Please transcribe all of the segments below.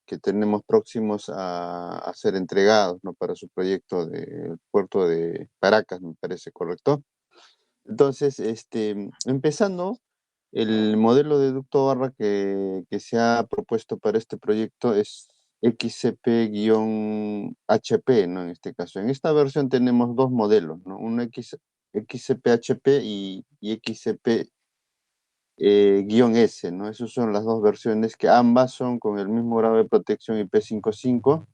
que tenemos próximos a ser entregados, ¿no? Para su proyecto del puerto de Paracas, me parece, ¿correcto? Entonces, empezando, el modelo de ducto barra que se ha propuesto para este proyecto es XCP-HP, ¿no? En este caso. En esta versión tenemos dos modelos, ¿no? Un XCP-HP y XCP S, ¿no? Esas son las dos versiones que ambas son con el mismo grado de protección IP55.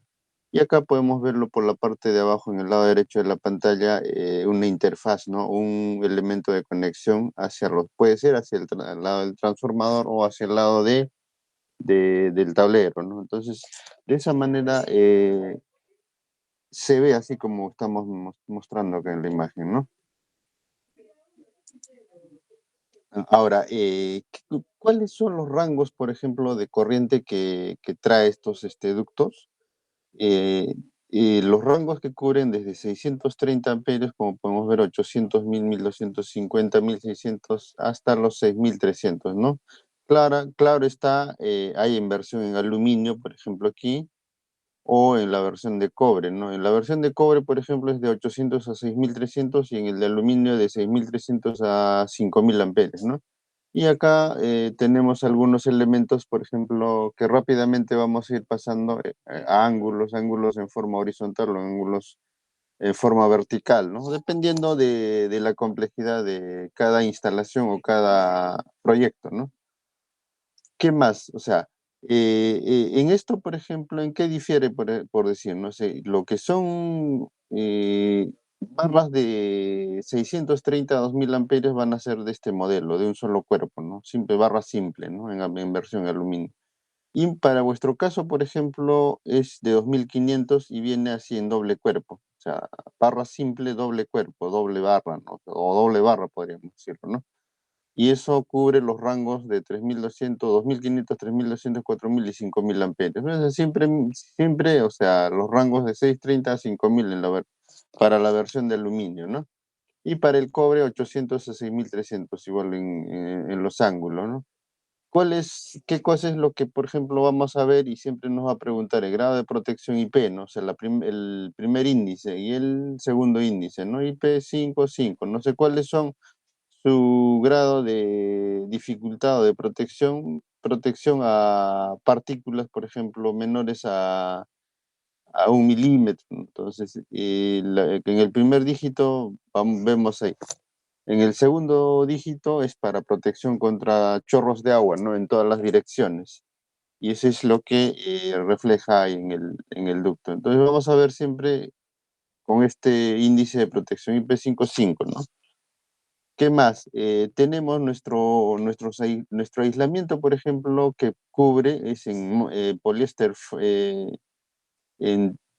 Y acá podemos verlo por la parte de abajo en el lado derecho de la pantalla, una interfaz, ¿no? Un elemento de conexión hacia los, puede ser hacia el lado del transformador o hacia el lado del tablero, ¿no? Entonces, de esa manera se ve así como estamos mostrando acá en la imagen, ¿no? Ahora, ¿cuáles son los rangos, por ejemplo, de corriente que trae estos ductos? Eh, los rangos que cubren desde 630 amperios, como podemos ver, 800.000, 1250, 1600, hasta los 6300, ¿no? Claro está, hay en versión en aluminio, por ejemplo, aquí, o en la versión de cobre, ¿no? En la versión de cobre, por ejemplo, es de 800 a 6300 y en el de aluminio de 6300 a 5000 amperios, ¿no? Y acá tenemos algunos elementos, por ejemplo, que rápidamente vamos a ir pasando a ángulos en forma horizontal o ángulos en forma vertical, ¿no? Dependiendo de la complejidad de cada instalación o cada proyecto, ¿no? ¿Qué más? O sea, en esto, por ejemplo, ¿en qué difiere, por decir, no sé, lo que son barras de 630 a 2000 amperios van a ser de este modelo, de un solo cuerpo, ¿no? Simple, barra simple, ¿no? En versión aluminio. Y para vuestro caso, por ejemplo, es de 2500 y viene así en doble cuerpo. O sea, barra simple, doble cuerpo, doble barra, ¿no? O doble barra, podríamos decirlo, ¿no? Y eso cubre los rangos de 3200, 2500, 3200, 4000 y 5000 amperios. O sea, siempre, o sea, los rangos de 630 a 5000 para la versión de aluminio, ¿no? Y para el cobre 800 a 6300, igual en los ángulos, ¿no? ¿Qué cosa es lo que, por ejemplo, vamos a ver y siempre nos va a preguntar el grado de protección IP, ¿no? O sea, el primer índice y el segundo índice, ¿no? IP 5.5, no sé cuáles son su grado de dificultad o de protección a partículas, por ejemplo, menores a 1 milímetro, ¿no? Entonces, en el primer dígito vemos ahí. En el segundo dígito es para protección contra chorros de agua, ¿no? En todas las direcciones. Y eso es lo que refleja ahí en el ducto. Entonces vamos a ver siempre con este índice de protección IP 5.5, ¿no? ¿Qué más? Tenemos nuestro aislamiento, por ejemplo, que cubre, es en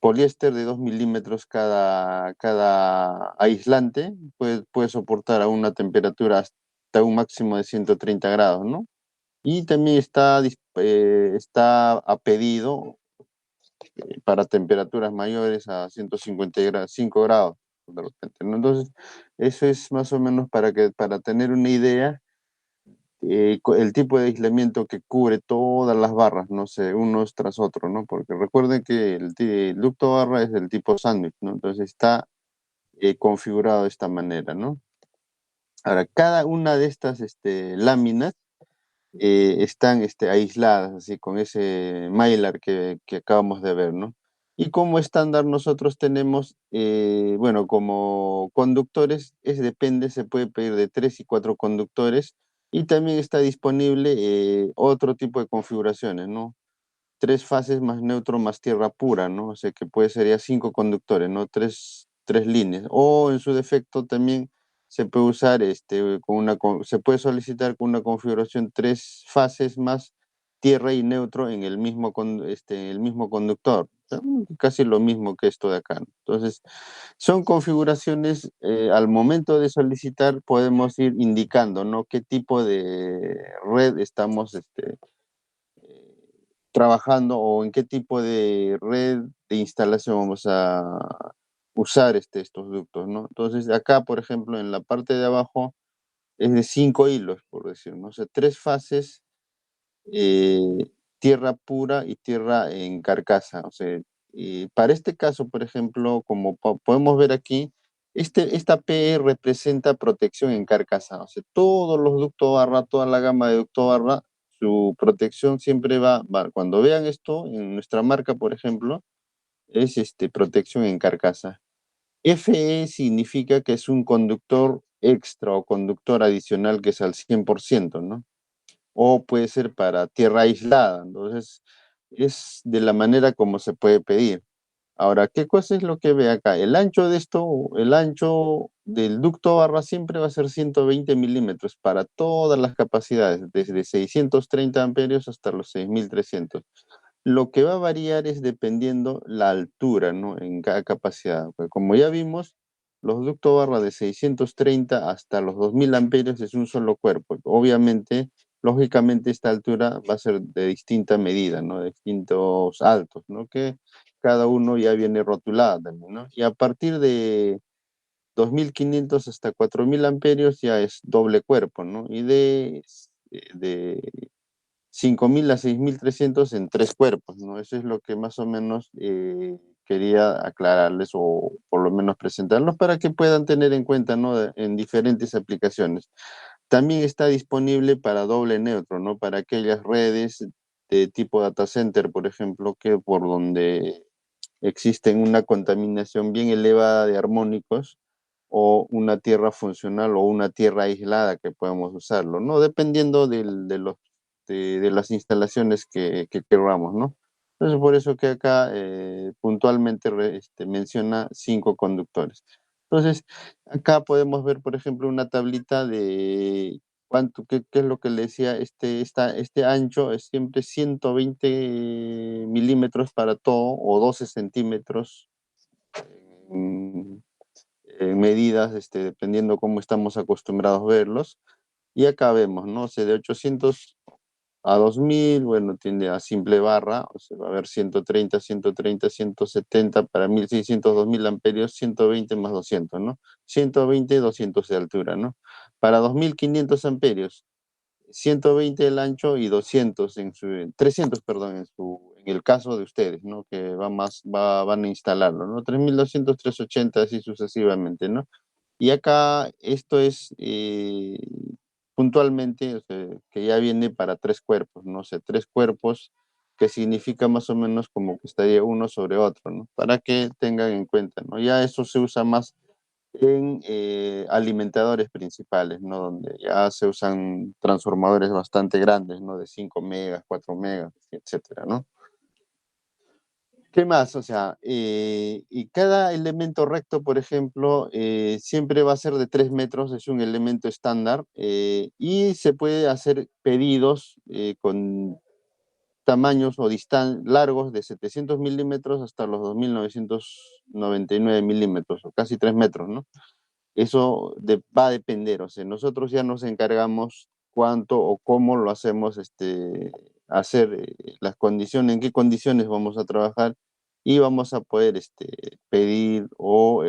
poliéster de 2 milímetros cada aislante, puede soportar a una temperatura hasta un máximo de 130 grados, ¿no? Y también está a pedido para temperaturas mayores a 155 grados, de repente, ¿no? Entonces, eso es más o menos para tener una idea, el tipo de aislamiento que cubre todas las barras, no sé, unos tras otros, ¿no? Porque recuerden que el ducto barra es del tipo sándwich, ¿no? Entonces está configurado de esta manera, ¿no? Ahora, cada una de estas láminas están aisladas, así con ese mylar que acabamos de ver, ¿no? Y como estándar nosotros tenemos, bueno, como conductores, depende, se puede pedir de 3 y 4 conductores, y también está disponible otro tipo de configuraciones, ¿no? 3 fases más neutro más tierra pura, ¿no? O sea que sería 5 conductores, ¿no? Tres líneas. O en su defecto también se puede usar se puede solicitar con una configuración 3 fases más tierra y neutro en el mismo conductor. O sea, casi lo mismo que esto de acá, ¿no? Entonces, son configuraciones, al momento de solicitar podemos ir indicando, ¿no? Qué tipo de red estamos trabajando o en qué tipo de red de instalación vamos a usar estos ductos, ¿no? Entonces, acá, por ejemplo, en la parte de abajo es de 5 hilos, por decir, ¿no? O sea, 3 fases, eh, tierra pura y tierra en carcasa. O sea, para este caso, por ejemplo, como podemos ver aquí, esta PE representa protección en carcasa. O sea, todos los ducto barra, toda la gama de ducto barra, su protección siempre cuando vean esto, en nuestra marca, por ejemplo, es protección en carcasa. FE significa que es un conductor extra o conductor adicional que es al 100%, ¿no? O puede ser para tierra aislada. Entonces, es de la manera como se puede pedir. Ahora, ¿qué cosa es lo que ve acá? El ancho de esto, el ancho del ducto barra siempre va a ser 120 milímetros para todas las capacidades, desde 630 amperios hasta los 6300. Lo que va a variar es dependiendo la altura, ¿no? En cada capacidad. Pues como ya vimos, los ductos barra de 630 hasta los 2000 amperios es un solo cuerpo. Obviamente, lógicamente, esta altura va a ser de distinta medida, ¿no? De distintos altos, ¿no? Que cada uno ya viene rotulado también, ¿no? Y a partir de 2500 hasta 4000 amperios ya es doble cuerpo, ¿no? Y de 5000 a 6300 en tres cuerpos, ¿no? Eso es lo que más o menos quería aclararles o por lo menos presentarlos para que puedan tener en cuenta, ¿no? En diferentes aplicaciones. También está disponible para doble neutro, ¿no? Para aquellas redes de tipo data center, por ejemplo, que por donde existen una contaminación bien elevada de armónicos o una tierra funcional o una tierra aislada que podemos usarlo, ¿no? Dependiendo de las instalaciones que queramos, ¿no? Entonces, por eso que acá puntualmente menciona 5 conductores. Entonces, acá podemos ver, por ejemplo, una tablita de qué es lo que le decía, este ancho es siempre 120 milímetros para todo o 12 centímetros en, en medidas, dependiendo cómo estamos acostumbrados a verlos. Y acá vemos, ¿no? O sea, de 800 a 2000, bueno, tiende a simple barra, o sea, va a haber 130, 130, 170 para 1600, 2000 amperios, 120 más 200, ¿no? 120, 200 de altura, ¿no? Para 2500 amperios, 120 el ancho y 200 300, perdón, en el caso de ustedes, ¿no? Que van a instalarlo, ¿no? 3200, 380, así sucesivamente, ¿no? Y acá esto es puntualmente, o sea, que ya viene para tres cuerpos, no sé, tres cuerpos, que significa más o menos como que estaría uno sobre otro, ¿no? Para que tengan en cuenta, ¿no? Ya eso se usa más en alimentadores principales, ¿no? Donde ya se usan transformadores bastante grandes, ¿no? De 5 megas, 4 megas, etcétera, ¿no? ¿Qué más? O sea, y cada elemento recto, por ejemplo, siempre va a ser de 3 metros, es un elemento estándar, y se puede hacer pedidos con tamaños o largos de 700 milímetros hasta los 2999 milímetros, o casi 3 metros, ¿no? Eso va a depender, o sea, nosotros ya nos encargamos cuánto o cómo lo hacemos, hacer las condiciones, en qué condiciones vamos a trabajar y vamos a poder pedir o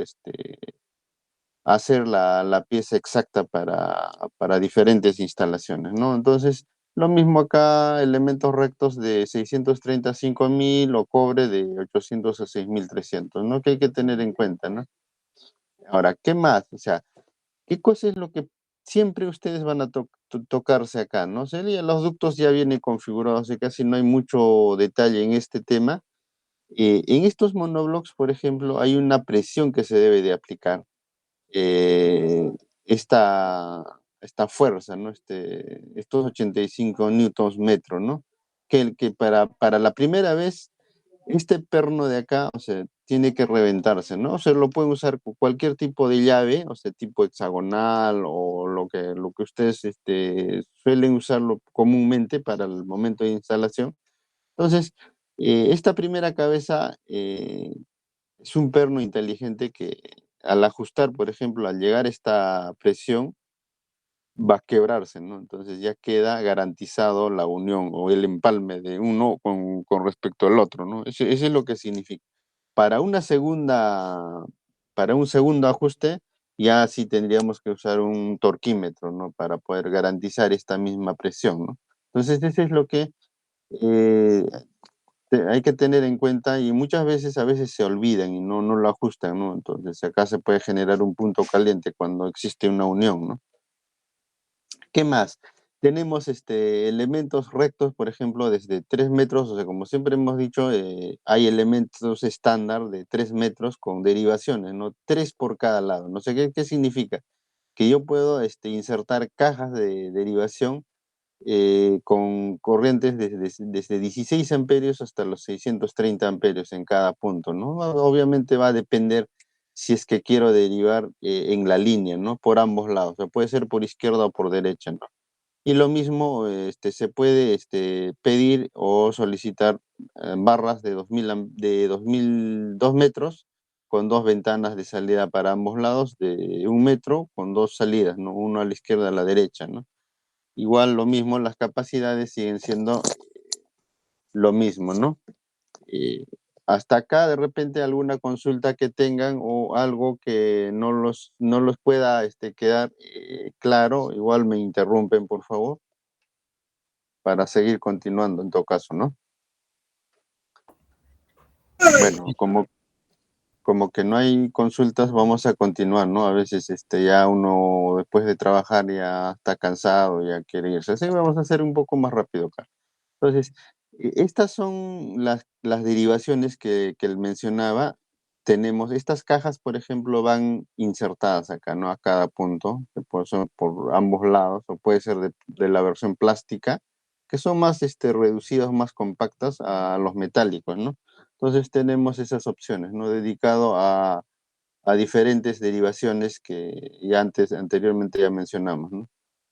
hacer la pieza exacta para diferentes instalaciones, ¿no? Entonces, lo mismo acá, elementos rectos de 630 a 5000 o cobre de 800 a 6300, ¿no? Que hay que tener en cuenta, ¿no? Ahora, ¿qué más? O sea, ¿qué cosa es lo que siempre ustedes van a tocarse acá, no? Sería, los ductos ya vienen configurados y casi no hay mucho detalle en este tema. En estos monoblocks, por ejemplo, hay una presión que se debe de aplicar. Eh, esta fuerza, ¿no? Estos 85 newtons metro, ¿no? Que para la primera vez este perno de acá, o sea, tiene que reventarse, ¿no? O sea, lo pueden usar con cualquier tipo de llave, o sea, tipo hexagonal o lo que ustedes suelen usarlo comúnmente para el momento de instalación. Entonces, esta primera cabeza es un perno inteligente que al ajustar, por ejemplo, al llegar a esta presión, va a quebrarse, ¿no? Entonces ya queda garantizado la unión o el empalme de uno con respecto al otro, ¿no? Eso es lo que significa. Para una segunda, para un segundo ajuste, ya sí tendríamos que usar un torquímetro, ¿no? Para poder garantizar esta misma presión, ¿no? Entonces, eso es lo que eh, hay que tener en cuenta y muchas veces, a veces se olvidan y no lo ajustan, ¿no? Entonces acá se puede generar un punto caliente cuando existe una unión, ¿no? ¿Qué más? Tenemos elementos rectos, por ejemplo, desde 3 metros, o sea, como siempre hemos dicho, hay elementos estándar de 3 metros con derivaciones, ¿no? 3 por cada lado. No sé qué significa. Que yo puedo insertar cajas de derivación con corrientes desde 16 amperios hasta los 630 amperios en cada punto, ¿no? Obviamente va a depender si es que quiero derivar en la línea, ¿no? Por ambos lados, o sea, puede ser por izquierda o por derecha, ¿no? Y lo mismo se puede pedir o solicitar barras de 2 metros con dos ventanas de salida para ambos lados de 1 metro con dos salidas, ¿no? Uno a la izquierda y a la derecha, ¿no? Igual lo mismo, las capacidades siguen siendo lo mismo, ¿no? Eh, Hasta acá de repente alguna consulta que tengan o algo que no los pueda quedar claro, igual me interrumpen, por favor, para seguir continuando en todo caso, ¿no? Bueno, como que no hay consultas, vamos a continuar, ¿no? A veces ya uno después de trabajar ya está cansado, ya quiere irse. Así vamos a hacer un poco más rápido acá. Entonces, estas son las derivaciones que él mencionaba. Tenemos estas cajas, por ejemplo, van insertadas acá, ¿no? A cada punto, que puede ser por ambos lados, o puede ser de la versión plástica, que son más reducidas, más compactas a los metálicos, ¿no? Entonces tenemos esas opciones, ¿no? Dedicado a diferentes derivaciones que ya anteriormente ya mencionamos, ¿no?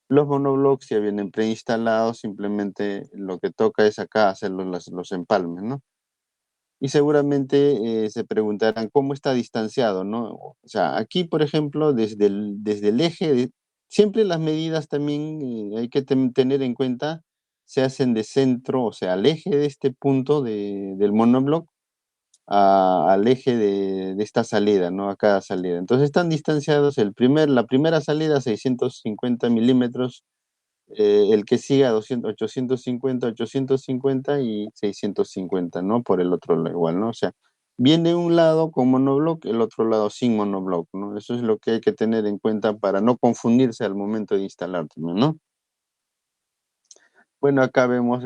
Los monoblocks ya vienen preinstalados, simplemente lo que toca es acá hacer los empalmes, ¿no? Y seguramente se preguntarán cómo está distanciado, ¿no? O sea, aquí, por ejemplo, desde el eje, siempre las medidas también hay que tener en cuenta, se hacen de centro, o sea, al eje de este punto del monobloc al eje de esta salida, ¿no? A cada salida. Entonces están distanciados la primera salida 650 milímetros, el que siga 200, 850, 850 y 650, ¿no? Por el otro lado igual, ¿no? O sea, viene un lado con monobloc, el otro lado sin monobloc, ¿no? Eso es lo que hay que tener en cuenta para no confundirse al momento de instalar también, ¿no? Bueno, acá vimos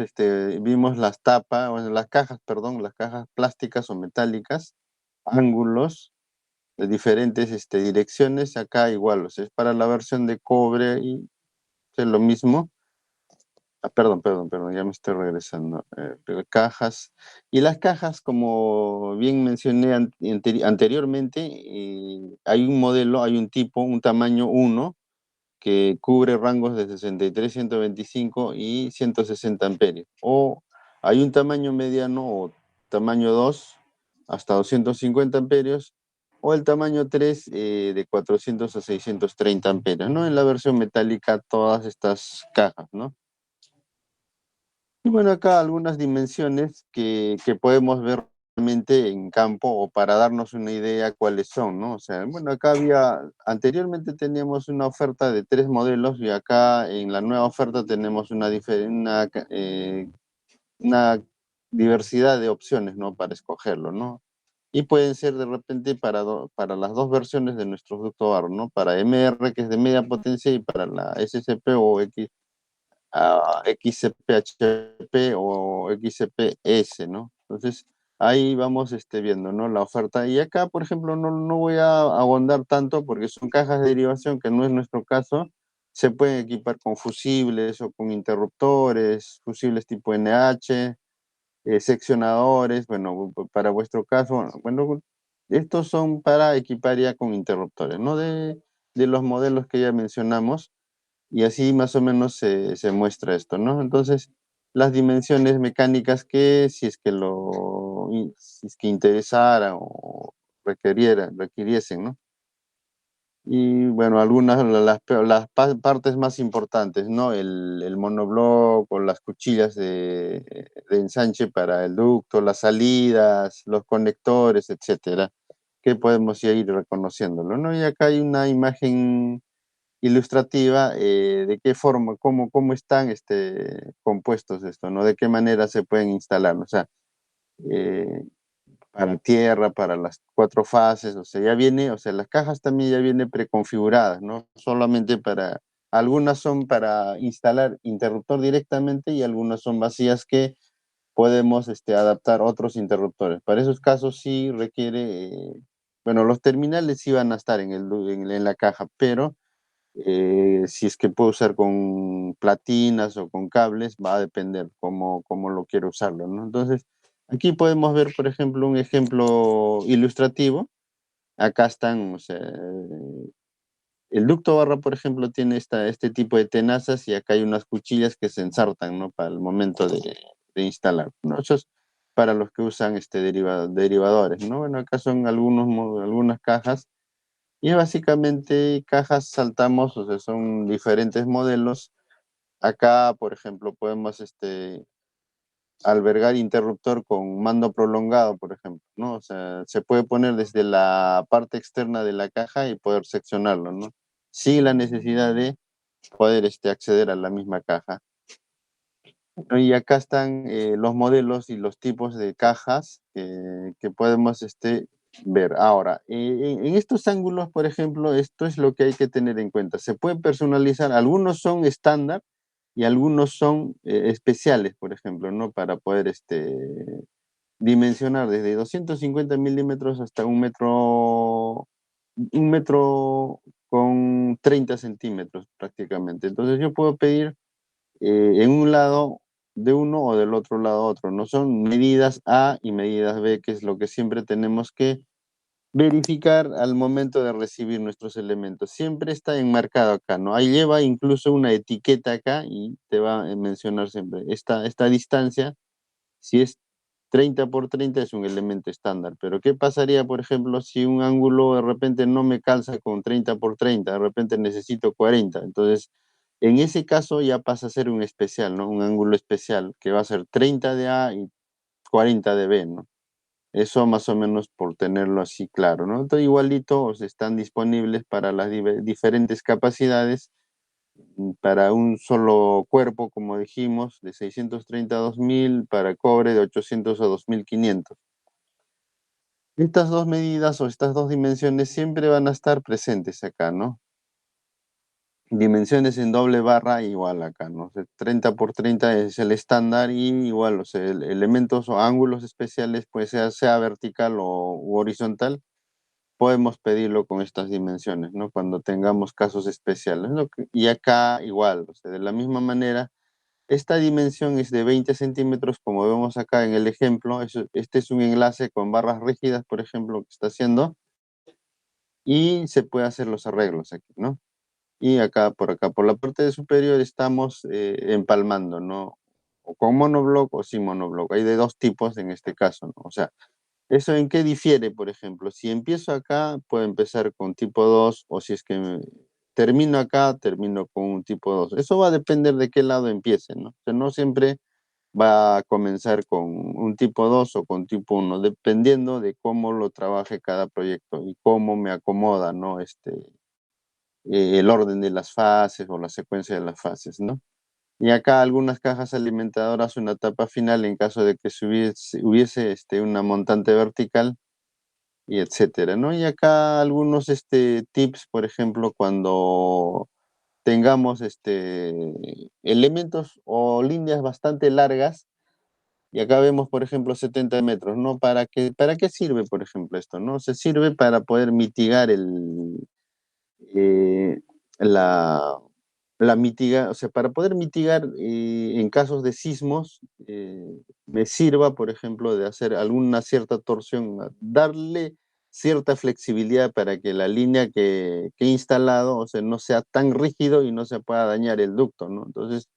las tapas, bueno, las cajas, perdón, las cajas plásticas o metálicas, ángulos de diferentes direcciones, acá igual, o sea, es para la versión de cobre y es lo mismo. Perdón, ya me estoy regresando. Pero cajas. Y las cajas, como bien mencioné anteriormente, hay un modelo, hay un tipo, un tamaño uno que cubre rangos de 63, 125 y 160 amperios. O hay un tamaño mediano o tamaño 2 hasta 250 amperios. O el tamaño 3 de 400 a 630 amperios, ¿no? En la versión metálica, todas estas cajas, ¿no? Y bueno, acá algunas dimensiones que podemos ver realmente en campo o para darnos una idea cuáles son, ¿no? O sea, bueno, anteriormente teníamos una oferta de 3 modelos y acá en la nueva oferta tenemos una diversidad de opciones, ¿no? Para escogerlo, ¿no? Y pueden ser de repente para las dos versiones de nuestro ducto barro, ¿no? Para MR, que es de media potencia, y para la SCP o XCP-HP o XCP-S, ¿no? Entonces, ahí vamos viendo, ¿no? La oferta. Y acá, por ejemplo, no voy a ahondar tanto porque son cajas de derivación, que no es nuestro caso. Se pueden equipar con fusibles o con interruptores, fusibles tipo NH, seccionadores, bueno, para vuestro caso, bueno, estos son para equipar ya con interruptores, ¿no? De los modelos que ya mencionamos y así más o menos se muestra esto, ¿no? Entonces, las dimensiones mecánicas que si es que interesara o requiriesen, ¿no? Y bueno, algunas de las partes más importantes, ¿no? El monobloc o las cuchillas de ensanche para el ducto, las salidas, los conectores, etcétera, que podemos ya ir reconociéndolo, ¿no? Y acá hay una imagen ilustrativa de qué forma, cómo están compuestos esto, ¿no? De qué manera se pueden instalar, o sea, eh, para tierra, para las 4 fases, o sea, ya viene, o sea, las cajas también ya vienen preconfiguradas, ¿no? Solamente algunas son para instalar interruptor directamente y algunas son vacías que podemos adaptar otros interruptores. Para esos casos sí requiere, bueno, los terminales sí van a estar en la caja, pero si es que puedo usar con platinas o con cables, va a depender cómo lo quiero usarlo, ¿no? Entonces, aquí podemos ver, por ejemplo, un ejemplo ilustrativo. Acá están, o sea, el ducto barra, por ejemplo, tiene este tipo de tenazas y acá hay unas cuchillas que se ensartan, ¿no? Para el momento de instalar, ¿no? Eso es para los que usan derivadores, ¿no? Bueno, acá son algunas cajas y básicamente cajas saltamos, o sea, son diferentes modelos. Acá, por ejemplo, podemos albergar interruptor con mando prolongado, por ejemplo, ¿no? O sea, se puede poner desde la parte externa de la caja y poder seccionarlo, ¿no? Sin la necesidad de poder acceder a la misma caja. Y acá están los modelos y los tipos de cajas que podemos ver. Ahora, en estos ángulos, por ejemplo, esto es lo que hay que tener en cuenta. Se puede personalizar, algunos son estándar y algunos son especiales, por ejemplo, ¿no? Para poder dimensionar desde 250 milímetros hasta un metro con 30 centímetros prácticamente. Entonces yo puedo pedir en un lado de uno o del otro lado otro. No son medidas A y medidas B, que es lo que siempre tenemos que verificar al momento de recibir nuestros elementos. Siempre está enmarcado acá, ¿no? Ahí lleva incluso una etiqueta acá y te va a mencionar siempre esta distancia. Si es 30 por 30 es un elemento estándar, pero ¿qué pasaría, por ejemplo, si un ángulo de repente no me calza con 30 por 30, de repente necesito 40? Entonces, en ese caso ya pasa a ser un especial, ¿no? Un ángulo especial, que va a ser 30 de A y 40 de B, ¿no? Eso más o menos por tenerlo así claro, ¿no? Entonces, igualito, o sea, están disponibles para las diferentes capacidades para un solo cuerpo, como dijimos, de 630 a 2000, para cobre de 800 a 2500. Estas dos medidas o estas dos dimensiones siempre van a estar presentes acá, ¿no? Dimensiones en doble barra igual acá, ¿no? O sea, 30 por 30 es el estándar y igual, o sea, elementos o ángulos especiales, pues sea vertical u horizontal, podemos pedirlo con estas dimensiones, ¿no? Cuando tengamos casos especiales, ¿no? Y acá igual, o sea, de la misma manera, esta dimensión es de 20 centímetros, como vemos acá en el ejemplo. Este es un enlace con barras rígidas, por ejemplo, que está haciendo, y se puede hacer los arreglos aquí, ¿no? Y acá, por la parte de superior estamos empalmando, ¿no? O con monobloc o sin monobloc. Hay de dos tipos en este caso, ¿no? O sea, ¿eso en qué difiere, por ejemplo? Si empiezo acá, puedo empezar con tipo 2, o si es que termino acá, termino con un tipo 2. Eso va a depender de qué lado empiece, ¿no? O sea, no siempre va a comenzar con un tipo 2 o con tipo 1, dependiendo de cómo lo trabaje cada proyecto y cómo me acomoda, ¿no? El orden de las fases o la secuencia de las fases, ¿no? Y acá algunas cajas alimentadoras, una etapa final en caso de que hubiese una montante vertical y etcétera, ¿no? Y acá algunos tips, por ejemplo, cuando tengamos elementos o líneas bastante largas, y acá vemos, por ejemplo, 70 metros, ¿no? ¿Para qué sirve, por ejemplo, esto, no? Se sirve para poder mitigar eh, la, o sea, para poder mitigar en casos de sismos, me sirva, por ejemplo, de hacer alguna cierta torsión, darle cierta flexibilidad para que la línea que he instalado, o sea, no sea tan rígido y no se pueda dañar el ducto, ¿no? Entonces,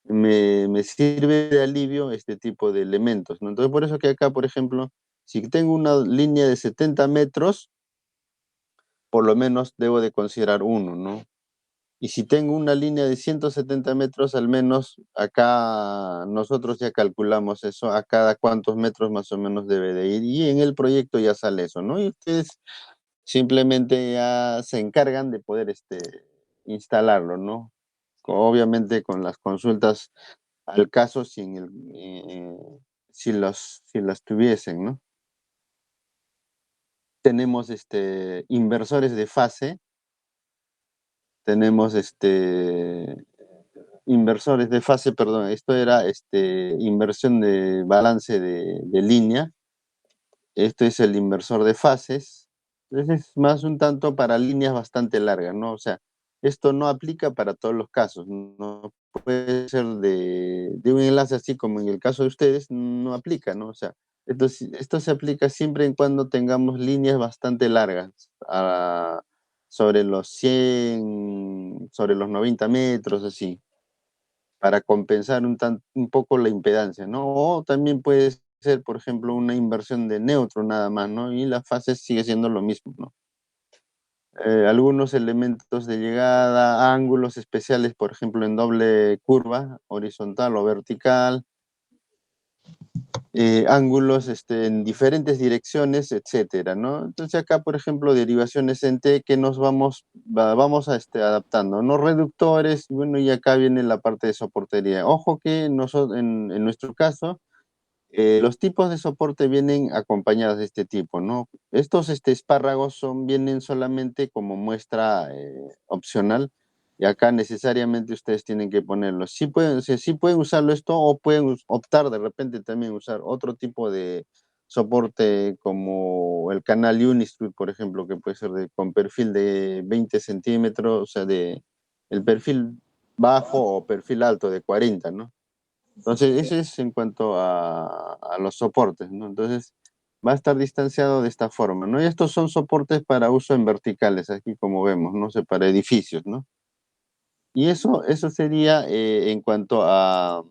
me sirve de alivio este tipo de elementos, ¿no? Entonces, por eso que acá, por ejemplo, si tengo una línea de 70 metros, por lo menos debo de considerar uno, ¿no? Y si tengo una línea de 170 metros, al menos acá nosotros ya calculamos eso, a cada cuántos metros más o menos debe de ir, y en el proyecto ya sale eso, ¿no? Y ustedes simplemente ya se encargan de poder instalarlo, ¿no? Obviamente con las consultas al caso si las tuviesen, ¿no? Tenemos inversores de fase, tenemos inversores de fase, perdón, esto era inversión de balance de línea. Este es el inversor de fases. Entonces es más un tanto para líneas bastante largas, ¿no? O sea, esto no aplica para todos los casos, no puede ser de un enlace así como en el caso de ustedes, no aplica, ¿no? O sea, esto se aplica siempre en cuando tengamos líneas bastante largas, sobre los 100, sobre los 90 metros, así para compensar un poco la impedancia, ¿no? O también puede ser, por ejemplo, una inversión de neutro nada más, ¿no? Y la fase sigue siendo lo mismo, ¿no? Algunos elementos de llegada, ángulos especiales, por ejemplo, en doble curva, horizontal o vertical, ángulos en diferentes direcciones, etcétera, ¿no? Entonces acá, por ejemplo, derivaciones en T que nos vamos adaptando, ¿no? Reductores, bueno, y acá viene la parte de soportería. Ojo que nosotros, en nuestro caso, los tipos de soporte vienen acompañados de este tipo, ¿no? Estos espárragos vienen solamente como muestra opcional y acá necesariamente ustedes tienen que ponerlos. Sí pueden, o sea, sí pueden usarlo esto o pueden optar de repente también usar otro tipo de soporte como el canal Unistreet, por ejemplo, que puede ser con perfil de 20 centímetros, o sea, el perfil bajo o perfil alto de 40, ¿no? Entonces, eso es en cuanto a los soportes, ¿no? Entonces, va a estar distanciado de esta forma, ¿no? Y estos son soportes para uso en verticales, aquí como vemos, ¿no? sé, para edificios, ¿no? Y eso sería en cuanto al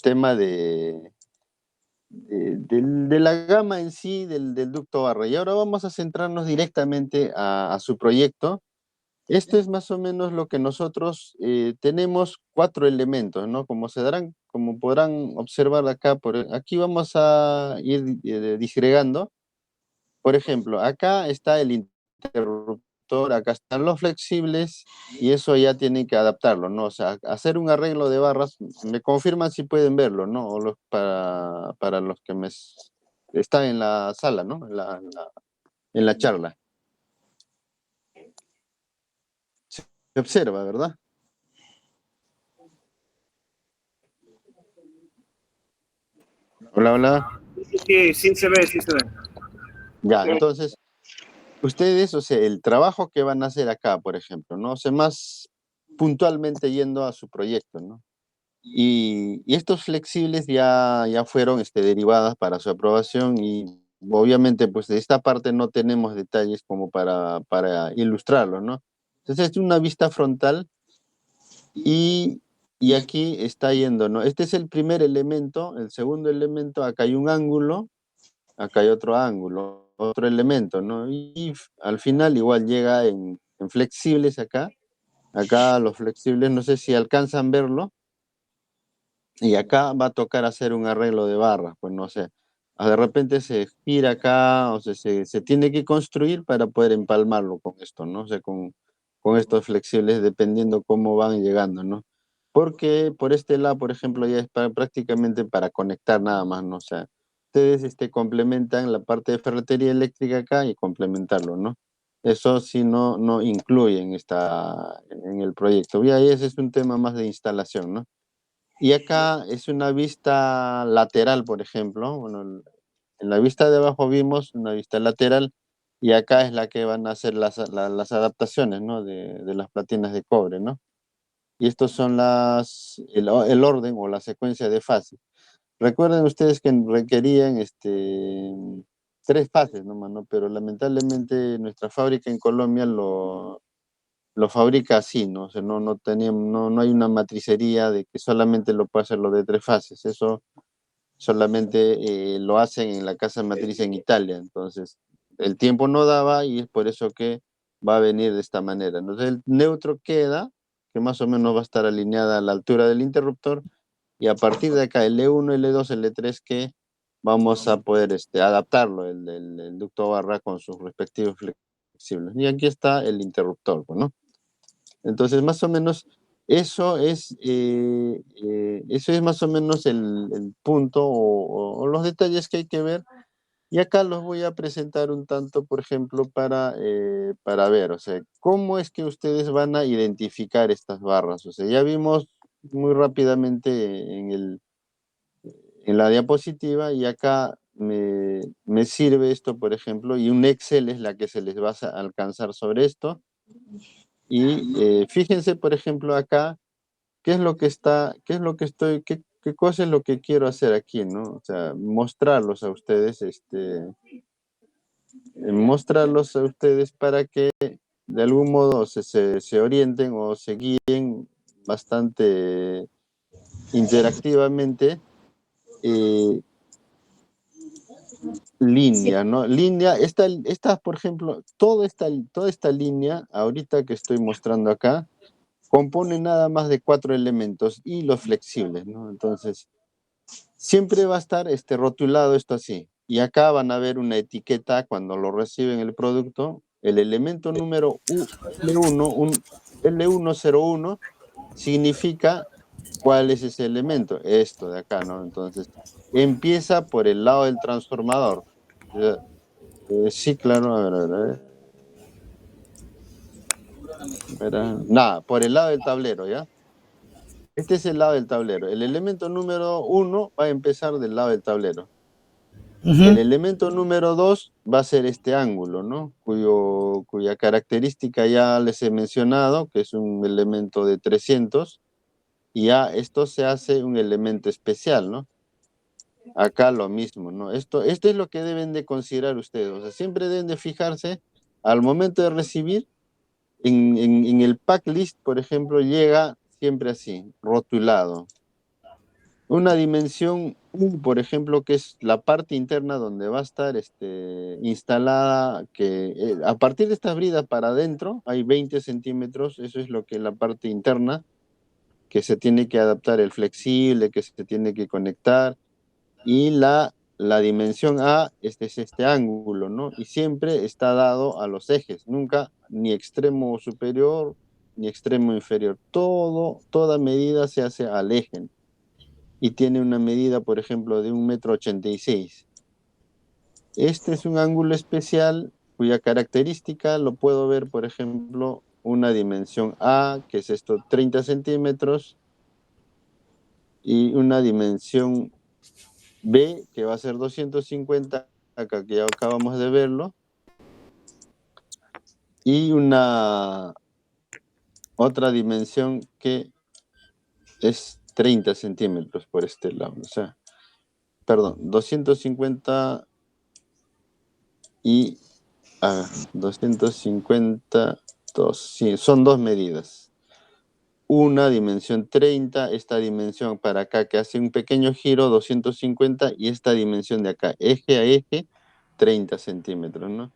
tema de la gama en sí del ducto barra. Y ahora vamos a centrarnos directamente a su proyecto. Esto es más o menos lo que nosotros tenemos 4 elementos, ¿no? Como podrán observar acá, aquí vamos a ir disgregando. Por ejemplo, acá está el interruptor, acá están los flexibles y eso ya tienen que adaptarlo, ¿no? O sea, hacer un arreglo de barras, me confirman si pueden verlo, ¿no? O para los que están en la sala, ¿no? En la charla. Se observa, ¿verdad? Hola, hola. Sí, sí se ve, sí se ve. Ya, entonces, ustedes, o sea, el trabajo que van a hacer acá, por ejemplo, ¿no? O sea, más puntualmente yendo a su proyecto, ¿no? Y estos flexibles ya fueron derivadas para su aprobación y obviamente, pues de esta parte no tenemos detalles como para ilustrarlo, ¿no? Entonces, es una vista frontal y, y aquí está yendo, ¿no? Este es el primer elemento, el segundo elemento, acá hay un ángulo, acá hay otro ángulo, otro elemento, ¿no? Y al final igual llega en flexibles acá los flexibles, no sé si alcanzan verlo, y acá va a tocar hacer un arreglo de barras, pues no sé, de repente se gira acá, o sea, se tiene que construir para poder empalmarlo con esto, ¿no? O sea, con estos flexibles, dependiendo cómo van llegando, ¿no? Porque por este lado, por ejemplo, ya es prácticamente para conectar nada más, ¿no? O sea, ustedes complementan la parte de ferretería eléctrica acá y complementarlo, ¿no? Eso sí no incluye en el proyecto. Y ahí ese es un tema más de instalación, ¿no? Y acá es una vista lateral, por ejemplo. Bueno, en la vista de abajo vimos una vista lateral y acá es la que van a hacer las adaptaciones, ¿no? De las platinas de cobre, ¿no? Y estos son el orden o la secuencia de fases. Recuerden ustedes que requerían 3 fases nomás, ¿no? Pero lamentablemente nuestra fábrica en Colombia lo fabrica así, ¿no? O sea, no hay una matricería de que solamente lo puede hacer lo de 3 fases. Eso solamente lo hacen en la casa matriz en Italia. Entonces, el tiempo no daba y es por eso que va a venir de esta manera. Entonces, el neutro queda, que más o menos va a estar alineada a la altura del interruptor, y a partir de acá, el E1, el E2, el E3, que vamos a poder adaptarlo, el ducto barra con sus respectivos flexibles. Y aquí está el interruptor, pues, ¿no? Entonces, más o menos, eso es más o menos el punto o los detalles que hay que ver. Y acá los voy a presentar un tanto, por ejemplo, para ver, o sea, cómo es que ustedes van a identificar estas barras. O sea, ya vimos muy rápidamente en la diapositiva y acá me sirve esto, por ejemplo, y un Excel es la que se les va a alcanzar sobre esto. Y fíjense, por ejemplo, acá, qué es lo que está, qué es lo que estoy, qué cosa es lo que quiero hacer aquí, ¿no? O sea, mostrarlos a ustedes, mostrarlos a ustedes para que de algún modo se orienten o se guíen bastante interactivamente. eh, Sí. Línea, ¿no? Línea, por ejemplo, toda esta línea, ahorita que estoy mostrando acá, compone nada más de 4 elementos y los flexibles, ¿no? Entonces, siempre va a estar rotulado esto así. Y acá van a ver una etiqueta cuando lo reciben el producto. El elemento número L1, un L101, significa cuál es ese elemento. Esto de acá, ¿no? Entonces, empieza por el lado del transformador. Ya, sí, claro, a ver. Nada, por el lado del tablero, ¿ya? Este es el lado del tablero. El elemento número 1 va a empezar del lado del tablero. El Ujú. elemento número 2 va a ser este ángulo, ¿no? Cuya característica ya les he mencionado, que es un elemento de 300, y ya esto se hace un elemento especial, ¿no? Acá lo mismo, ¿no? Esto es lo que deben de considerar ustedes. O sea, siempre deben de fijarse al momento de recibir, en el pack list, por ejemplo, llega siempre así, rotulado. Una dimensión U, por ejemplo, que es la parte interna donde va a estar instalada, que a partir de estas bridas para adentro hay 20 centímetros, eso es lo que es la parte interna, que se tiene que adaptar el flexible, que se tiene que conectar, y la dimensión A, es este ángulo, ¿no? Y siempre está dado a los ejes, nunca ni extremo superior ni extremo inferior. Toda medida se hace al eje y tiene una medida, por ejemplo, de 1,86 m. Este es un ángulo especial cuya característica lo puedo ver, por ejemplo, una dimensión A, que es esto, 30 centímetros, y una dimensión B, que va a ser 250, acá que ya acabamos de verlo, y una otra dimensión que es 30 centímetros por este lado. O sea, perdón, 250 y 252, sí, son dos medidas. Una dimensión 30, esta dimensión para acá que hace un pequeño giro, 250, y esta dimensión de acá, eje a eje, 30 centímetros, ¿no?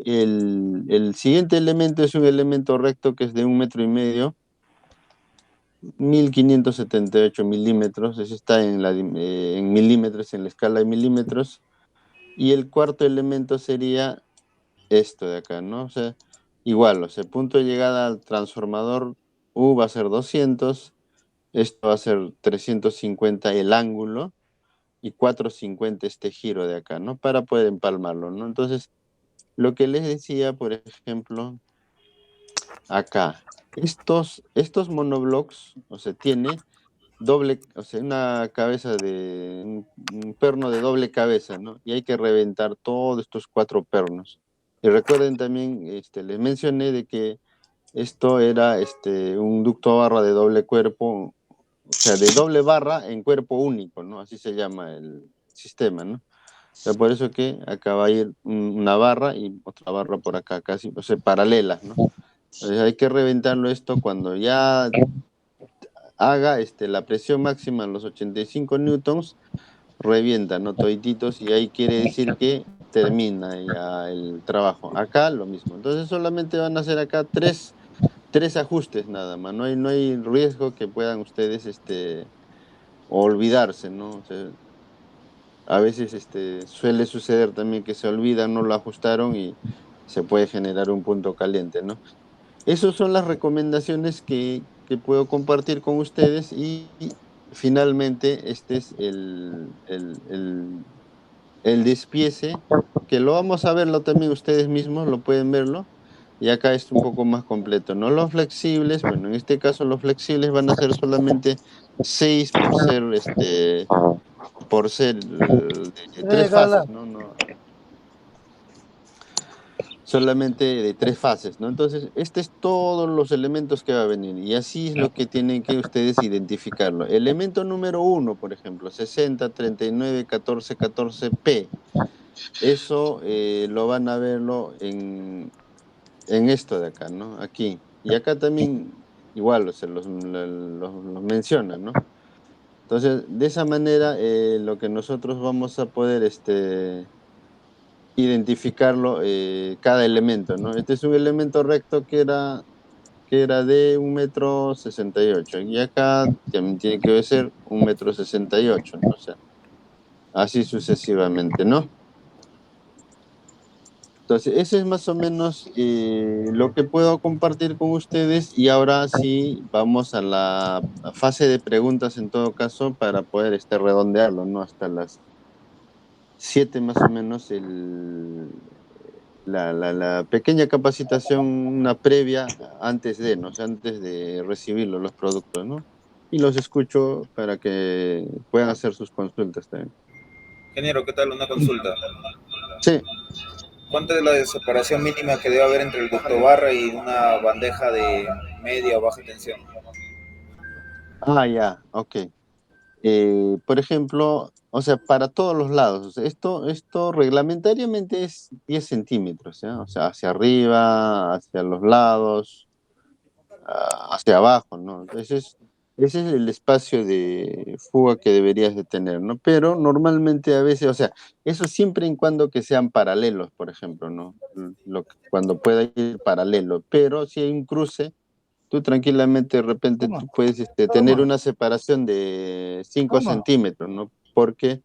El siguiente elemento es un elemento recto que es de 1,5 m, 1578 milímetros, eso está en milímetros, en la escala de milímetros, y el cuarto elemento sería esto de acá, ¿no? O sea, igual, o sea, punto de llegada al transformador U va a ser 200, esto va a ser 350 el ángulo y 450 este giro de acá, ¿no? Para poder empalmarlo, ¿no? Entonces, lo que les decía, por ejemplo, acá, estos monoblocks, o sea, tiene doble, o sea, una cabeza un perno de doble cabeza, ¿no? Y hay que reventar todos estos 4 pernos. Y recuerden también, les mencioné de que esto era un ducto barra de doble cuerpo, o sea, de doble barra en cuerpo único, ¿no? Así se llama el sistema, ¿no? O sea, por eso que acá va a ir una barra y otra barra por acá, casi, o sea, paralelas, ¿no? Entonces hay que reventarlo esto cuando ya haga la presión máxima en los 85 newtons, revienta, ¿no? Todititos, y ahí quiere decir que termina ya el trabajo. Acá lo mismo. Entonces solamente van a hacer acá tres ajustes nada más. No hay riesgo que puedan ustedes olvidarse, ¿no? O sea, a veces suele suceder también que se olvidan, no lo ajustaron y se puede generar un punto caliente, ¿no? Esas son las recomendaciones que puedo compartir con ustedes y finalmente este es el despiece, que lo vamos a verlo también ustedes mismos, lo pueden verlo, y acá es un poco más completo, ¿no? Los flexibles, bueno, en este caso los flexibles van a ser solamente 6 por ser de tres Carla. fases, ¿no? Solamente de tres fases, ¿no? Entonces, este es todos los elementos que va a venir y así es lo que tienen que ustedes identificarlo. Elemento número uno, por ejemplo, 60, 39, 14, 14P. Eso lo van a verlo en esto de acá, ¿no? Aquí. Y acá también igual los mencionan, ¿no? Entonces, de esa manera, lo que nosotros vamos a poder identificarlo, cada elemento, ¿no? Este es un elemento recto que era de 1,68 m, y acá también tiene que ser 1,68 m, ¿no? O sea, así sucesivamente, ¿no? Entonces, ese es más o menos lo que puedo compartir con ustedes y ahora sí vamos a la fase de preguntas en todo caso para poder redondearlo, ¿no? Hasta las 7 más o menos la pequeña capacitación, una previa antes de, ¿no? O sea, antes de recibirlo, los productos, ¿no? Y los escucho para que puedan hacer sus consultas también. Ingeniero, ¿qué tal? Una consulta. Sí. ¿Cuánta es la separación mínima que debe haber entre el ducto barra y una bandeja de media o baja tensión? Ah, ya, ok. Por ejemplo, o sea, para todos los lados, o sea, esto reglamentariamente es 10 centímetros, ¿ya? O sea, hacia arriba, hacia los lados, hacia abajo, ¿no? Ese es el espacio de fuga que deberías de tener, ¿no? Pero normalmente a veces, o sea, eso siempre en cuando que sean paralelos, por ejemplo, ¿no? Cuando pueda ir paralelo, pero si hay un cruce, tú tranquilamente de repente tú puedes tener una separación de 5 centímetros, ¿no? Porque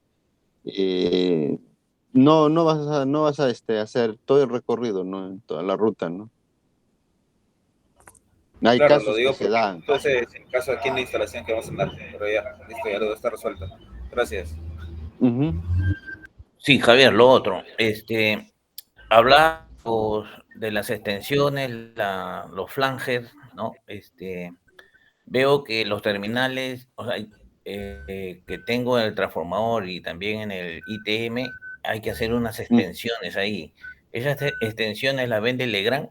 no vas a hacer todo el recorrido, ¿no? En toda la ruta, ¿no? Hay Claro, lo casos que digo se porque dan. entonces, en caso aquí en la instalación que vamos a andar, pero ya, listo, ya todo está resuelto. Gracias. Ujú. Sí, Javier, lo otro, hablamos de las extensiones, los flangers, ¿no? Veo que los terminales, o sea, que tengo en el transformador y también en el ITM, hay que hacer unas extensiones ahí. ¿Esas extensiones las vende Legrand?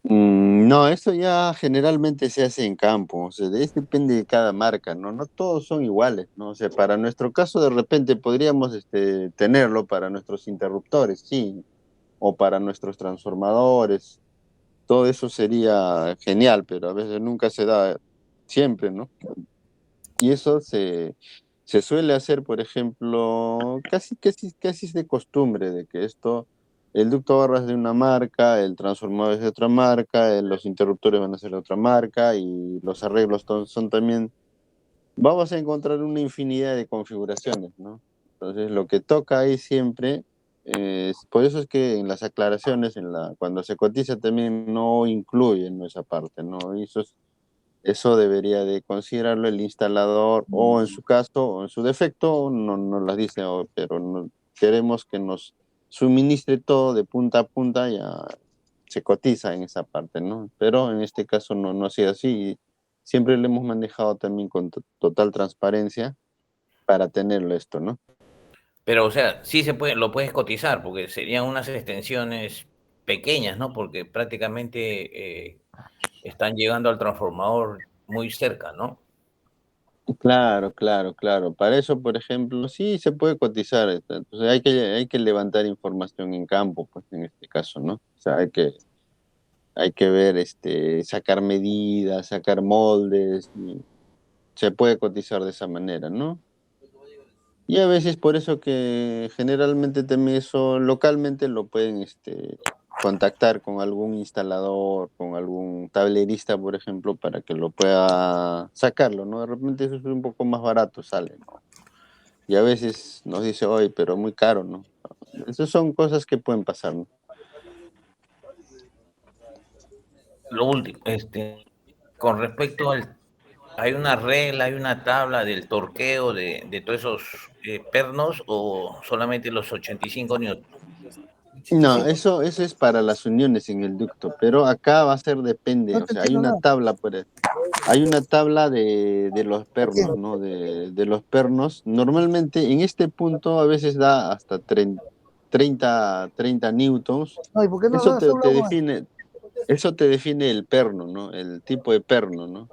No, eso ya generalmente se hace en campo, o sea, depende de cada marca, ¿no? No todos son iguales, ¿no? O sea, para nuestro caso de repente podríamos tenerlo para nuestros interruptores, sí, o para nuestros transformadores, todo eso sería genial, pero a veces nunca se da siempre, ¿no? Y eso se suele hacer, por ejemplo, casi es de costumbre, de que el ducto barra es de una marca, el transformador es de otra marca, los interruptores van a ser de otra marca y los arreglos son también, vamos a encontrar una infinidad de configuraciones, ¿no? Entonces, lo que toca ahí siempre, por eso es que en las aclaraciones, cuando se cotiza también no incluyen, ¿no? Esa parte, ¿no? Y eso debería de considerarlo el instalador o en su caso o en su defecto no nos las dice, pero queremos que nos suministre todo de punta a punta, ya se cotiza en esa parte, ¿no? Pero en este caso no ha sido así y siempre lo hemos manejado también con total transparencia para tenerlo esto, ¿no? Pero, o sea, sí se puede, lo puedes cotizar, porque serían unas extensiones pequeñas, ¿no? Porque prácticamente están llegando al transformador muy cerca, ¿no? Claro, claro, claro. Para eso, por ejemplo, sí se puede cotizar. Entonces hay que levantar información en campo, pues en este caso, ¿no? O sea, hay que ver, sacar medidas, sacar moldes, y se puede cotizar de esa manera, ¿no? Y a veces por eso que generalmente también eso localmente lo pueden, contactar con algún instalador, con algún tablerista, por ejemplo, para que lo pueda sacarlo, ¿no? De repente eso es un poco más barato, sale, ¿no? Y a veces nos dice, oye, pero muy caro, ¿no? Esas son cosas que pueden pasar, ¿no? lo último, con respecto al, ¿hay una regla, hay una tabla del torqueo de todos esos pernos o solamente los 85 newton? No, eso es para las uniones en el ducto, pero acá va a ser depende, No o te sea, hay entiendo una nada. tabla, hay una tabla de los ¿Por qué? pernos, ¿no? De los pernos. Normalmente en este punto a veces da hasta 30 newtons. No, ¿y por qué no Eso has hablado con él? eso te define el perno, ¿no? El tipo de perno, ¿no?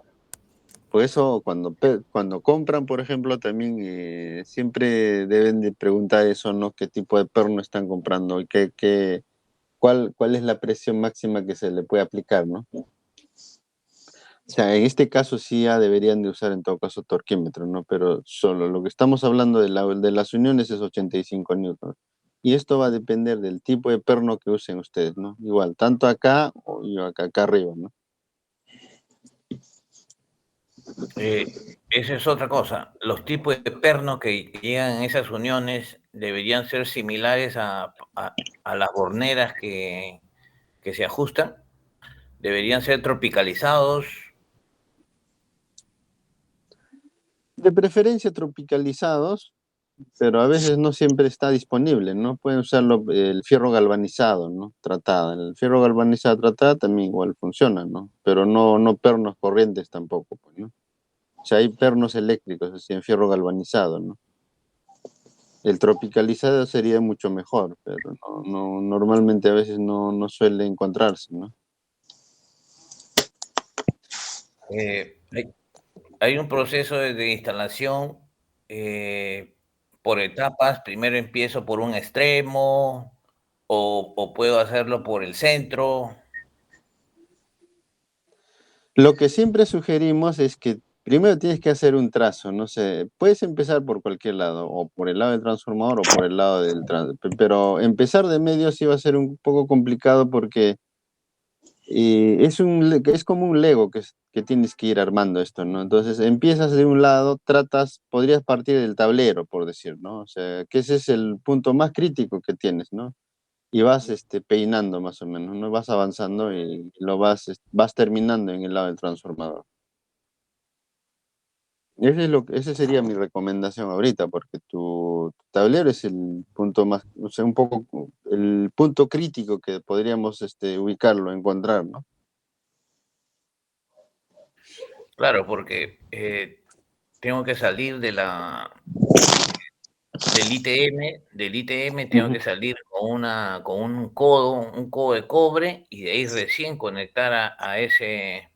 Por eso cuando compran, por ejemplo, también siempre deben de preguntar eso, ¿no? ¿Qué tipo de perno están comprando y cuál es la presión máxima que se le puede aplicar, ¿no? O sea, en este caso sí ya deberían de usar en todo caso torquímetro, ¿no? Pero solo lo que estamos hablando de las uniones es 85 newtons. Y esto va a depender del tipo de perno que usen ustedes, ¿no? Igual, tanto acá o yo acá arriba, ¿no? Esa es otra cosa. Los tipos de perno que llegan en esas uniones deberían ser similares a las borneras que se ajustan. Deberían ser tropicalizados. De preferencia tropicalizados, pero a veces no siempre está disponible, ¿no? Pueden usarlo el fierro galvanizado, ¿no? Tratada. El fierro galvanizado tratada también igual funciona, ¿no? Pero no pernos corrientes tampoco, pues, ¿no? O sea, hay pernos eléctricos, así en fierro galvanizado, ¿no? El tropicalizado sería mucho mejor, pero normalmente a veces no suele encontrarse, ¿no? Hay, hay un proceso de instalación por etapas. Primero empiezo por un extremo o puedo hacerlo por el centro. Lo que siempre sugerimos es que primero tienes que hacer un trazo, no sé, puedes empezar por cualquier lado, o por el lado del transformador o por el lado pero empezar de medio sí va a ser un poco complicado porque es como un Lego que tienes que ir armando esto, ¿no? Entonces empiezas de un lado, podrías partir del tablero, por decir, ¿no? O sea, que ese es el punto más crítico que tienes, ¿no? Y vas peinando más o menos, ¿no? Vas avanzando y vas terminando en el lado del transformador. Ese sería mi recomendación ahorita, porque tu tablero es el punto más, o sea, un poco el punto crítico que podríamos ubicarlo, encontrar, ¿no? Claro, porque tengo que salir del ITM tengo Ujú. que salir con un codo de cobre y de ahí recién conectar a esa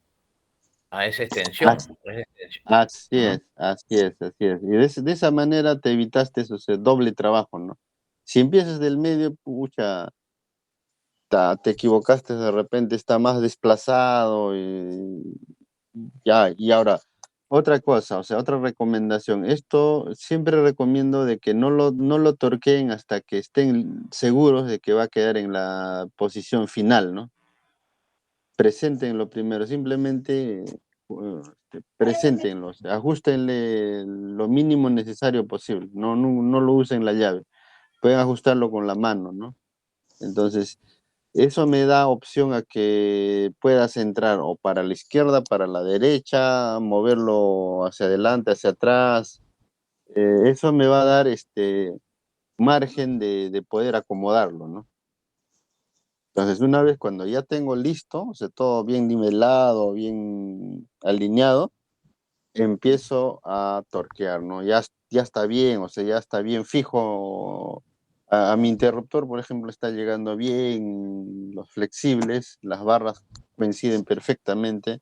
extensión. As- A esa extensión, Así ¿no? es, así es, así es. Y de esa manera te evitaste eso, ese doble trabajo, ¿no? Si empiezas del medio, pucha, te equivocaste de repente, está más desplazado y ya, y ahora, otra cosa, o sea, otra recomendación. Esto siempre recomiendo de que no lo torqueen hasta que estén seguros de que va a quedar en la posición final, ¿no? Preséntenlo primero, simplemente preséntenlo, o sea, ajustenle lo mínimo necesario posible, no lo usen la llave, pueden ajustarlo con la mano, ¿no? Entonces, eso me da opción a que puedas entrar o para la izquierda, para la derecha, moverlo hacia adelante, hacia atrás. Eso me va a dar margen de poder acomodarlo, ¿no? Entonces, una vez cuando ya tengo listo, o sea, todo bien nivelado, bien alineado, empiezo a torquear, ¿no? Ya está bien, o sea, ya está bien fijo. A mi interruptor, por ejemplo, está llegando bien los flexibles, las barras coinciden perfectamente.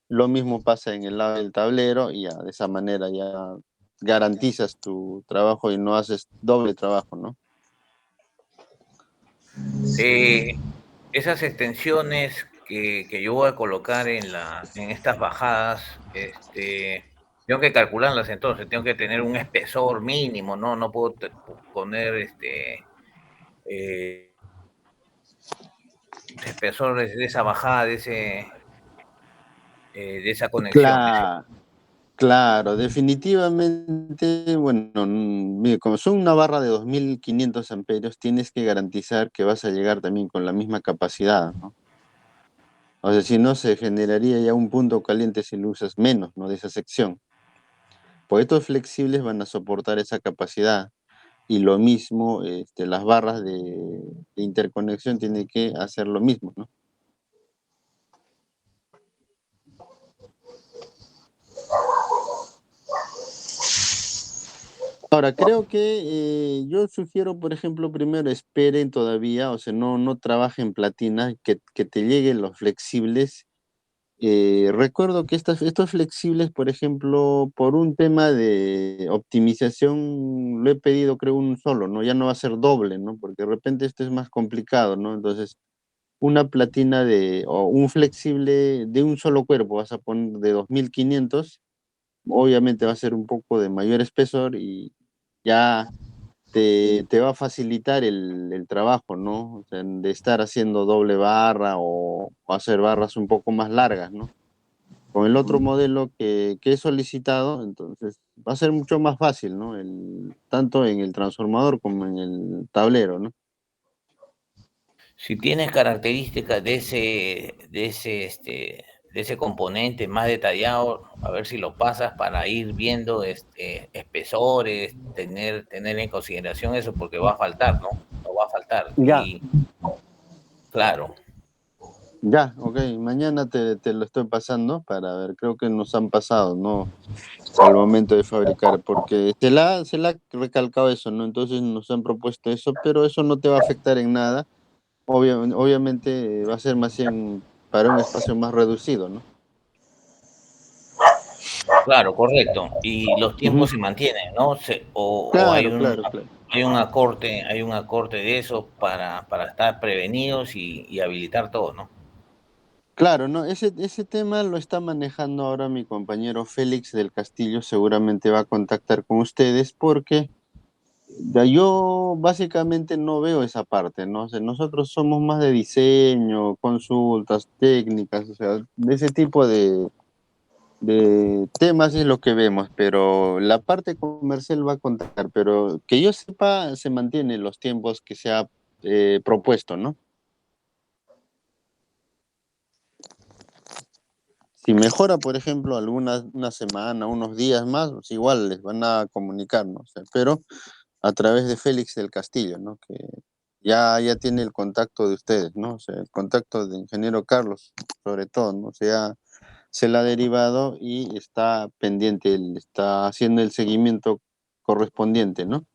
Lo mismo pasa en el lado del tablero y ya de esa manera ya garantizas tu trabajo y no haces doble trabajo, ¿no? Eh, Esas extensiones que yo voy a colocar en estas bajadas, tengo que calcularlas entonces, tengo que tener un espesor mínimo, ¿no? No puedo poner eh, espesor de esa bajada, de esa conexión. Claro. Claro, definitivamente, bueno, mire, como son una barra de 2500 amperios, tienes que garantizar que vas a llegar también con la misma capacidad, ¿no? O sea, si no, se generaría ya un punto caliente si lo usas menos, ¿no? De esa sección. Pues estos flexibles van a soportar esa capacidad. Y lo mismo, las barras de interconexión tienen que hacer lo mismo, ¿no? Ahora, creo que yo sugiero, por ejemplo, primero esperen todavía, o sea, no trabajen platina, que te lleguen los flexibles. Recuerdo que estos flexibles, por ejemplo, por un tema de optimización, lo he pedido, creo, un solo, ¿no? Ya no va a ser doble, ¿no? Porque de repente esto es más complicado, ¿no? Entonces, una platina o un flexible de un solo cuerpo, vas a poner de 2500, obviamente va a ser un poco de mayor espesor y ya te va a facilitar el trabajo, ¿no? O sea, de estar haciendo doble barra o hacer barras un poco más largas, ¿no? Con el otro modelo que he solicitado, entonces va a ser mucho más fácil, ¿no? Tanto en el transformador como en el tablero, ¿no? Si tienes características de ese componente más detallado, a ver si lo pasas para ir viendo espesores, tener en consideración eso, porque va a faltar, ¿no? No va a faltar. Ya, Y claro, ya, ok, mañana te lo estoy pasando para ver, creo que nos han pasado, ¿no? Al momento de fabricar, porque se la ha recalcado eso, ¿no? Entonces nos han propuesto eso, pero eso no te va a afectar en nada. Obviamente va a ser más bien para un espacio más reducido, ¿no? claro, correcto. Y los Ujú. tiempos se mantienen, ¿no? O Claro, claro, claro. hay un acorte de eso para estar prevenidos y habilitar todo, ¿no? Claro, no, ese tema lo está manejando ahora mi compañero Félix del Castillo, seguramente va a contactar con ustedes porque yo básicamente no veo esa parte, ¿no? O sea, nosotros somos más de diseño, consultas técnicas, o sea, de ese tipo de temas es lo que vemos, pero la parte comercial va a contar, pero que yo sepa, se mantienen los tiempos que se ha propuesto, ¿no? Si mejora, por ejemplo, una semana, unos días más, pues igual les van a comunicar, ¿no? O sea, pero a través de Félix del Castillo, ¿no? Que ya tiene el contacto de ustedes, ¿no? O sea, el contacto de ingeniero Carlos, sobre todo, ¿no? O sea, se la ha derivado y está pendiente, él está haciendo el seguimiento correspondiente, ¿no?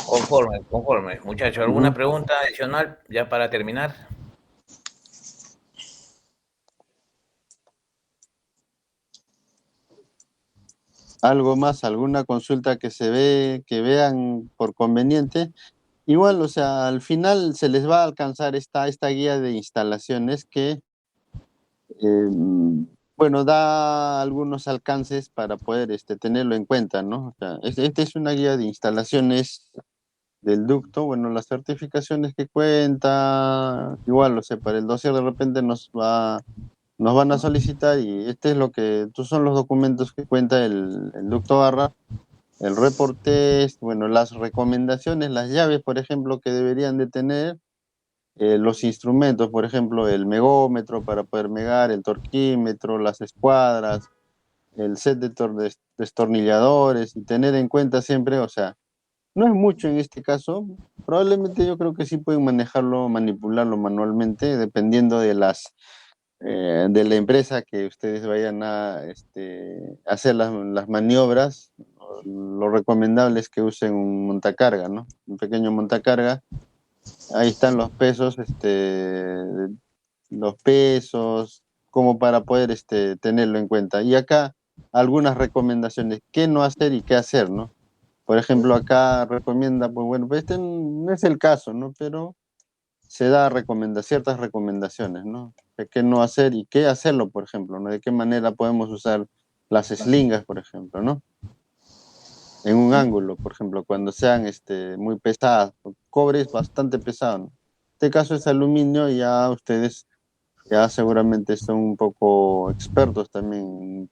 Conforme, conforme. Muchachos, ¿alguna Ujú. pregunta adicional ya para terminar? Algo más, alguna consulta que vean por conveniente. Igual, o sea, al final se les va a alcanzar esta guía de instalaciones que, bueno, da algunos alcances para poder tenerlo en cuenta, ¿no? O sea, esta es una guía de instalaciones del ducto, bueno, las certificaciones que cuenta, igual, o sea, para el dossier de repente nos van a solicitar y este es estos son los documentos que cuenta el ducto barra, el report test, bueno, las recomendaciones, las llaves, por ejemplo, que deberían de tener, los instrumentos, por ejemplo, el megómetro para poder megar, el torquímetro, las escuadras, el set de destornilladores y tener en cuenta siempre, o sea, no es mucho en este caso, probablemente yo creo que sí pueden manejarlo, manipularlo manualmente, dependiendo de la empresa que ustedes vayan a hacer las maniobras. Lo recomendable es que usen un montacarga, ¿no? Un pequeño montacarga. Ahí están los pesos, como para poder tenerlo en cuenta. Y acá algunas recomendaciones, qué no hacer y qué hacer, ¿no? Por ejemplo, acá recomienda, pues bueno, pues no es el caso, ¿no? Pero se da ciertas recomendaciones, ¿no? De qué no hacer y qué hacerlo, por ejemplo, ¿no? De qué manera podemos usar las slingas, por ejemplo, ¿no? En un ángulo, por ejemplo, cuando sean muy pesadas. Cobre es bastante pesado, ¿no? En este caso es aluminio y ya ustedes ya seguramente son un poco expertos también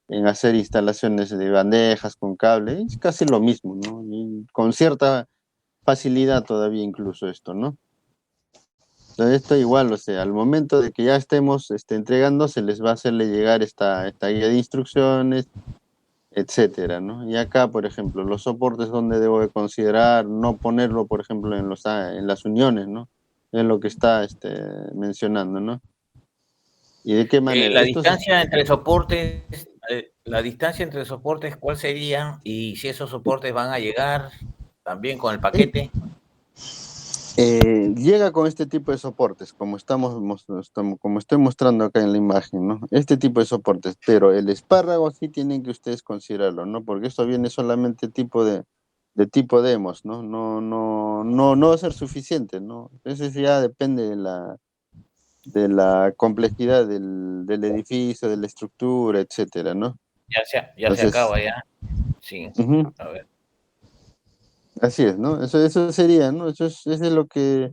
en hacer instalaciones de bandejas con cable. Es casi lo mismo, ¿no? Y con cierta facilidad todavía incluso esto, ¿no? Entonces, esto igual, o sea, al momento de que ya estemos entregando, se les va a hacerle llegar esta guía de instrucciones, etcétera, ¿no? Y acá, por ejemplo, los soportes donde debo de considerar no ponerlo, por ejemplo, en las uniones, ¿no? Es lo que está mencionando, ¿no? ¿Y de qué manera? La Esto distancia entre soportes, ¿cuál sería? Y si esos soportes van a llegar también con el paquete. llega con este tipo de soportes, como como estoy mostrando acá en la imagen, ¿no? Este tipo de soportes, pero el espárrago sí tienen que ustedes considerarlo, ¿no? Porque esto viene solamente de tipo demos, ¿no? No va a ser suficiente, ¿no? Entonces ya depende de la complejidad del edificio, de la estructura, etcétera, ¿no? Ya se Entonces, acaba ya. Sí. ujú, A ver. así es, ¿no? Eso sería, ¿no? Eso es lo que